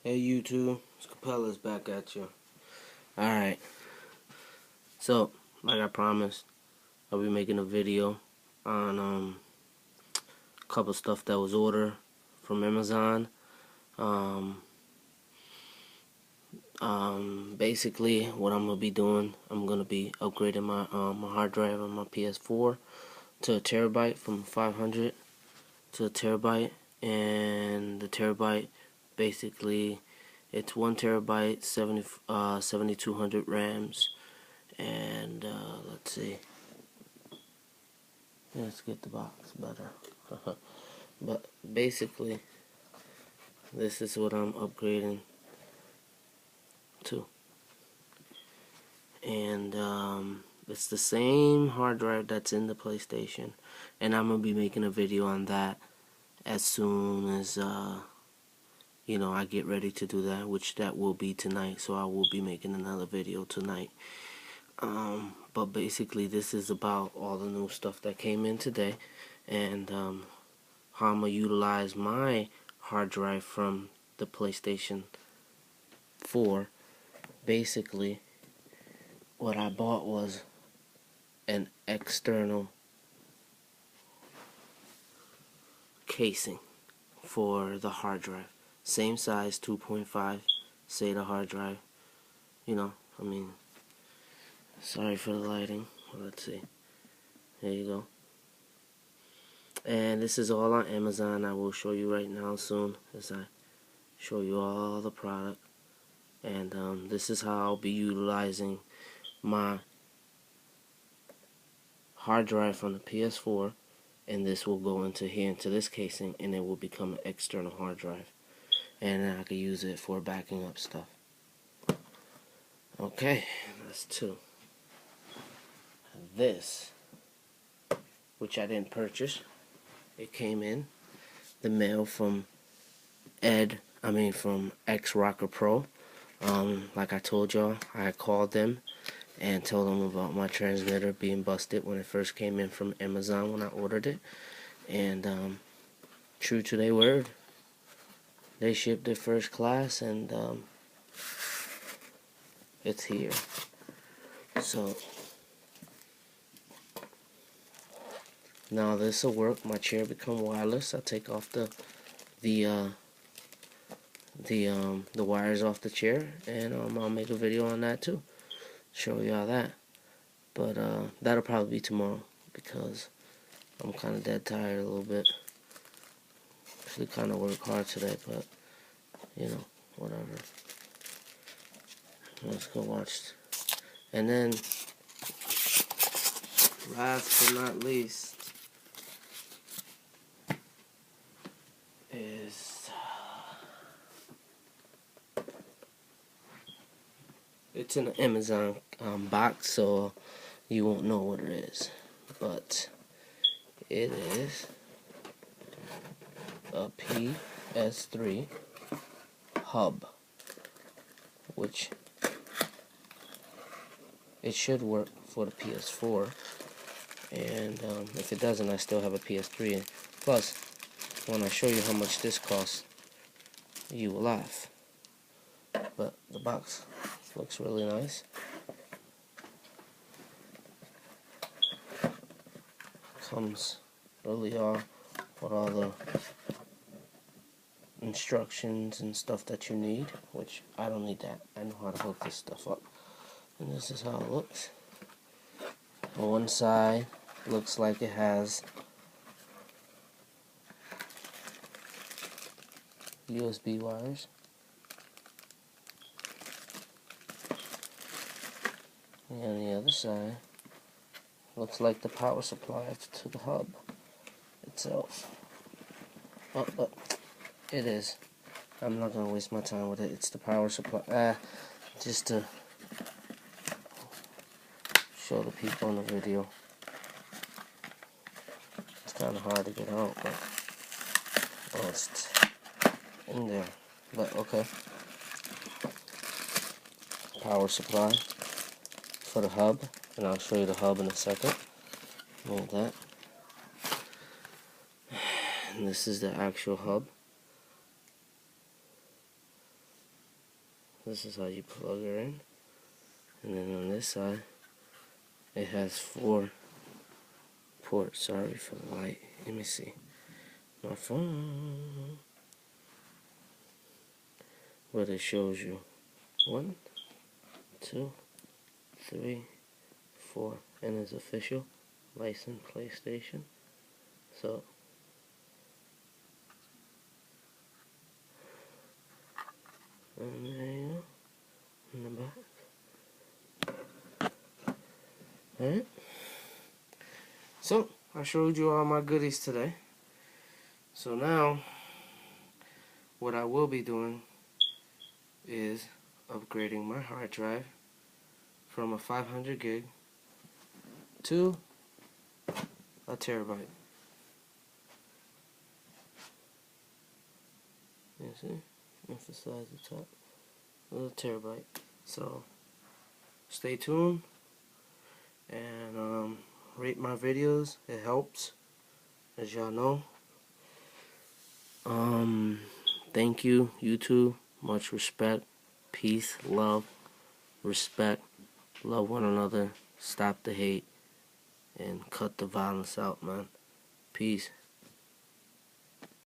Hey YouTube, it's Capella's back at you. Alright, so like I promised, I'll be making a video on a couple stuff that was ordered from Amazon. Basically what I'm gonna be doing, I'm gonna be upgrading my hard drive on my PS4 to a terabyte from 500 to a terabyte, and the terabyte basically it's 1 terabyte, 7200 RAMs, and let's see. Let's get the box better. But basically, this is what I'm upgrading to, and it's the same hard drive that's in the PlayStation, and I'm gonna be making a video on that as soon as you know, I get ready to do that, which that will be tonight. So I will be making another video tonight. But basically this is about all the new stuff that came in today, and how I'm gonna utilize my hard drive from the PlayStation 4. Basically what I bought was an external casing for the hard drive, same size, 2.5 SATA hard drive. You know, I mean, sorry for the lighting. Let's see. There you go. And this is all on Amazon. I will show you right now soon as I show you all the product. And this is how I'll be utilizing my hard drive from the PS4. And this will go into here, into this casing, and it will become an external hard drive. And then I can use it for backing up stuff. Okay, that's two. This, which I didn't purchase, it came in the mail from from X Rocker Pro. Like I told y'all, I called them and told them about my transmitter being busted when it first came in from Amazon when I ordered it. And true to their word, they shipped it first class, and it's here. So now this will work. My chair become wireless. I'll take off the wires off the chair, and I'll make a video on that too, show y'all that. But that'll probably be tomorrow because I'm kind of dead tired a little bit. Actually, kind of worked hard today, but you know, whatever. Let's go watch. And then, last but not least, is it's in an Amazon box, so you won't know what it is, but it is a PS3 hub, which it should work for the PS4, and if it doesn't, I still have a PS3. And plus, when I show you how much this costs, you will laugh. But the box looks really nice. Comes really all with all the instructions and stuff that you need, which I don't need that. I know how to hook this stuff up. And this is how it looks. On one side looks like it has USB wires. And on the other side looks like the power supply to the hub itself. Oh, it is. I'm not gonna waste my time with it. It's the power supply. Just to show the people in the video. It's kind of hard to get out, but it's in there. But okay. Power supply for the hub, and I'll show you the hub in a second. Hold that. And this is the actual hub. This is how you plug her in. And then on this side, it has 4 ports. Sorry for the light. Let me see. My phone. But it shows you 1, 2, 3, 4, and it's official licensed PlayStation. So and there you go in the back. Alright. So I showed you all my goodies today. So now what I will be doing is upgrading my hard drive from a 500 gig to a terabyte. You see? Emphasize the top. A terabyte. So stay tuned and rate my videos. It helps, as y'all know. Thank you, YouTube. Much respect. Peace, love, respect. Love one another. Stop the hate and cut the violence out, man. Peace.